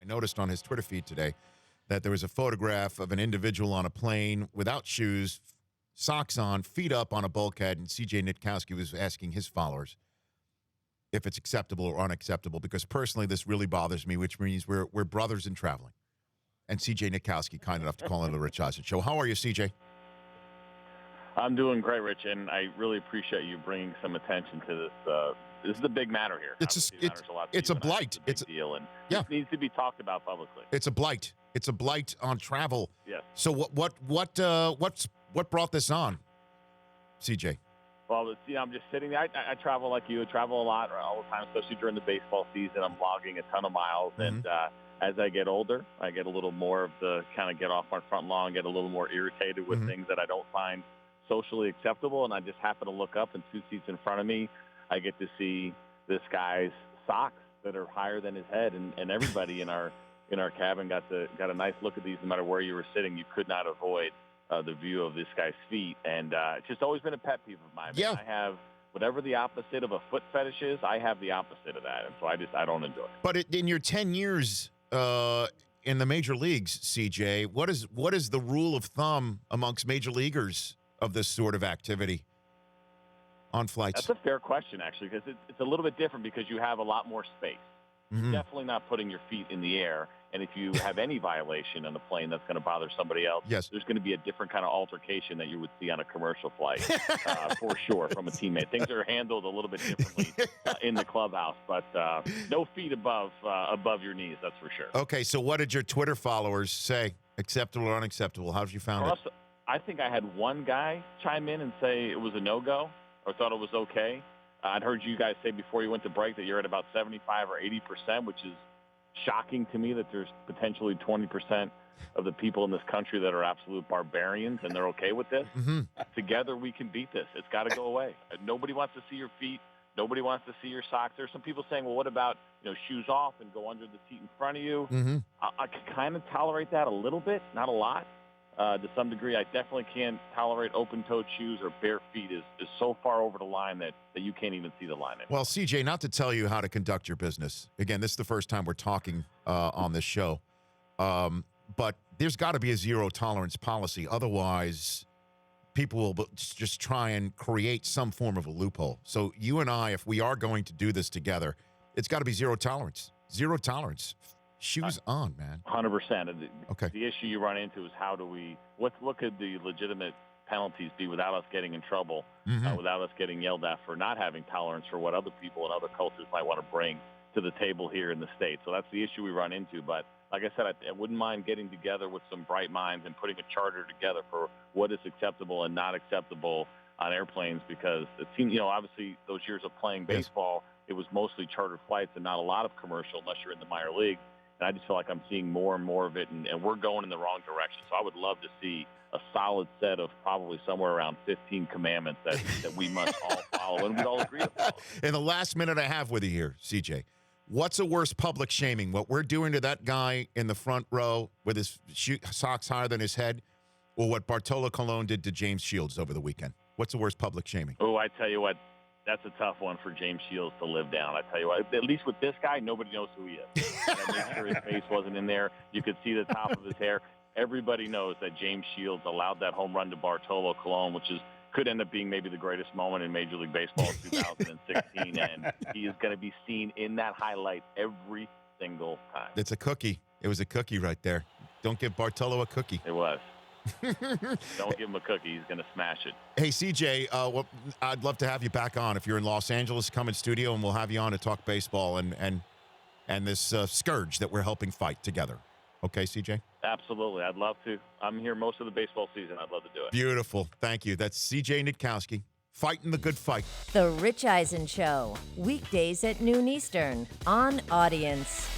noticed on his Twitter feed today that there was a photograph of an individual on a plane without shoes, socks on, feet up on a bulkhead, and CJ Nitkowski was asking his followers if it's acceptable or unacceptable, because personally this really bothers me, which means we're brothers in traveling. And CJ Nitkowski, kind enough to call into the Rich Eisen Show. How are you, CJ? I'm doing great, Rich, and I really appreciate you bringing some attention to this. This is a big matter here. It's a blight. It's a big deal, and it needs to be talked about publicly. It's a blight. It's a blight on travel. Yes. So what brought this on, CJ? Well, I'm just sitting there. I travel like you. I travel a lot all the time, especially during the baseball season. I'm logging a ton of miles, and as I get older, I get a little more of the kind of get off my front lawn, get a little more irritated with things that I don't find socially acceptable, and I just happen to look up, and 2 seats in front of me, I get to see this guy's socks that are higher than his head, and everybody in our cabin got a nice look at these. No matter where you were sitting, you could not avoid the view of this guy's feet, and it's just always been a pet peeve of mine. Yeah. I have whatever the opposite of a foot fetish is. I have the opposite of that, and so I don't enjoy it. But in your 10 years in the major leagues, CJ, what is the rule of thumb amongst major leaguers of this sort of activity on flights? That's a fair question, actually, because it's a little bit different because you have a lot more space. You're definitely not putting your feet in the air. And if you have any violation on the plane that's going to bother somebody else, there's going to be a different kind of altercation that you would see on a commercial flight, for sure, from a teammate. Things are handled a little bit differently in the clubhouse, but no feet above your knees, that's for sure. Okay, so what did your Twitter followers say? Acceptable or unacceptable? How did you found it? I think I had one guy chime in and say it was a no-go or thought it was okay. I'd heard you guys say before you went to break that you're at about 75 or 80%, which is shocking to me that there's potentially 20% of the people in this country that are absolute barbarians and they're okay with this. Together we can beat this. It's got to go away. Nobody wants to see your feet. Nobody wants to see your socks. There's some people saying, well, what about shoes off and go under the seat in front of you? I can kind of tolerate that a little bit, not a lot. To some degree, I definitely can't tolerate open-toed shoes or bare feet is so far over the line that you can't even see the line anymore. Well, CJ, not to tell you how to conduct your business. Again, this is the first time we're talking on this show. But there's got to be a zero-tolerance policy. Otherwise, people will just try and create some form of a loophole. So you and I, if we are going to do this together, it's got to be zero tolerance. Zero tolerance. Shoes on, man. 100%. Okay. The issue you run into is what could the legitimate penalties be without us getting in trouble, without us getting yelled at for not having tolerance for what other people and other cultures might want to bring to the table here in the States. So that's the issue we run into. But like I said, I wouldn't mind getting together with some bright minds and putting a charter together for what is acceptable and not acceptable on airplanes, because it seems, obviously those years of playing baseball, it was mostly chartered flights and not a lot of commercial unless you're in the minor league. And I just feel like I'm seeing more and more of it, and we're going in the wrong direction. So I would love to see a solid set of probably somewhere around 15 commandments that we must all follow, and we'd all agree to follow. In the last minute I have with you here, CJ, what's a worse public shaming? What we're doing to that guy in the front row with his socks higher than his head, or what Bartolo Colon did to James Shields over the weekend? What's the worst public shaming? Oh, I tell you what. That's a tough one for James Shields to live down. I tell you what, at least with this guy, nobody knows who he is. I made sure his face wasn't in there. You could see the top of his hair. Everybody knows that James Shields allowed that home run to Bartolo Colon, which could end up being maybe the greatest moment in Major League Baseball in 2016. And he is going to be seen in that highlight every single time. It's a cookie. It was a cookie right there. Don't give Bartolo a cookie. It was. Don't give him a cookie. He's going to smash it. Hey, CJ, I'd love to have you back on. If you're in Los Angeles, come in studio, and we'll have you on to talk baseball and this scourge that we're helping fight together. Okay, CJ? Absolutely. I'd love to. I'm here most of the baseball season. I'd love to do it. Beautiful. Thank you. That's CJ Nitkowski, fighting the good fight. The Rich Eisen Show, weekdays at noon Eastern on Audience.